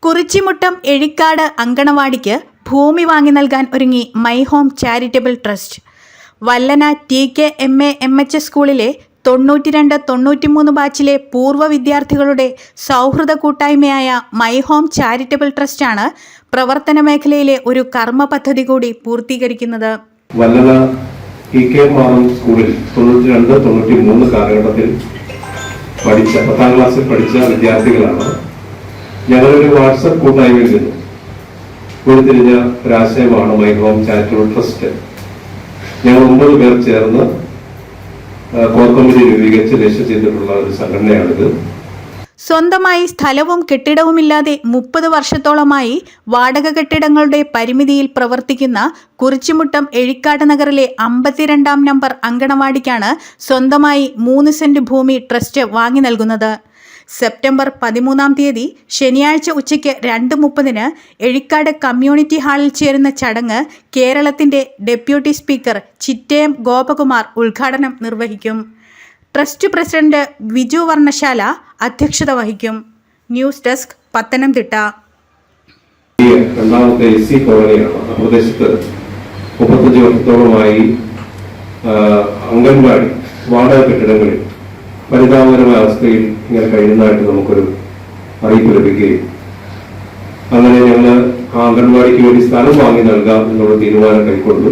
കുറിച്ചിമുട്ടം എഴിക്കാട് അങ്കണവാടിക്ക് ഭൂമി വാങ്ങി നൽകാൻ ഒരുങ്ങി my home charitable trust. Vallana TKMA-MHS സ്കൂളിലെ 92-93 ബാച്ചിലെ പൂർവ്വ വിദ്യാർത്ഥികളുടെ സൗഹൃദ കൂട്ടായ്മയായ മൈ ഹോം ചാരിറ്റബിൾ ട്രസ്റ്റാണ് പ്രവർത്തന മേഖലയിലെ ഒരു കർമ്മ പദ്ധതി കൂടി പൂർത്തീകരിക്കുന്നത്. വല്ലന TKMA സ്കൂളിൽ 92-93 കാലഘട്ടത്തിൽ പഠിച്ച 10ാം ക്ലാസ്സിൽ പഠിച്ച വിദ്യാർത്ഥികളാണ്. ഞങ്ങളൊരു വാട്സപ്പ് കൂട്ടായ്മയിൽ നിന്നും ഉരുത്തിരിഞ്ഞ ഒരാശയമാണ് മൈ ഹോം ചാരിറ്റബിൾ ട്രസ്റ്റ്. ഞങ്ങൾ 9 പേർ ചേർന്ന് കോർ കമ്മിറ്റി രൂപീകരിച്ച് രജിസ്റ്റർ ചെയ്തിട്ടുള്ള ഒരു സംഘടനയാണിത്. സ്വന്തമായി സ്ഥലവും കെട്ടിടവുമില്ലാതെ 30 വർഷത്തോളമായി വാടക കെട്ടിടങ്ങളുടെ പരിമിതിയിൽ പ്രവർത്തിക്കുന്ന കുറിച്ചിമുട്ടം എഴിക്കാട് നഗറിലെ 52-ാം നമ്പർ അങ്കണവാടിക്കാണ് സ്വന്തമായി 3 സെന്റ് ഭൂമി ട്രസ്റ്റ് വാങ്ങി നൽകുന്നത്. സെപ്റ്റംബർ 13-ാം തീയതി ശനിയാഴ്ച ഉച്ചയ്ക്ക് 2:30-ന് എഴിക്കാട് കമ്മ്യൂണിറ്റി ഹാളിൽ ചേരുന്ന ചടങ്ങ് കേരളത്തിൻ്റെ ഡെപ്യൂട്ടി സ്പീക്കർ ചിറ്റയം ഗോപകുമാർ ഉദ്ഘാടനം നിർവഹിക്കും. ട്രസ്റ്റ് പ്രസിഡന്റ് വിജു വർണ്ണശാല അധ്യക്ഷത വഹിക്കും. News desk, Pathanamthitta. രണ്ടാമത്തെ SC കോളനിയാണ്. പ്രദേശത്ത് 35 വർഷത്തോളമായി അംഗൻവാടി വാടക കെട്ടിടങ്ങളിൽ പരിതാപകരമായ അവസ്ഥയിൽ ഇങ്ങനെ കഴിയുന്നതായിട്ട് നമുക്കൊരു അറിയിപ്പ് ലഭിക്കുകയും അങ്ങനെ ഞങ്ങൾ ആ അംഗൻവാടിക്ക് വേണ്ടി സ്ഥലം വാങ്ങി നൽകാം എന്നുള്ള തീരുമാനം കൈക്കൊണ്ടു.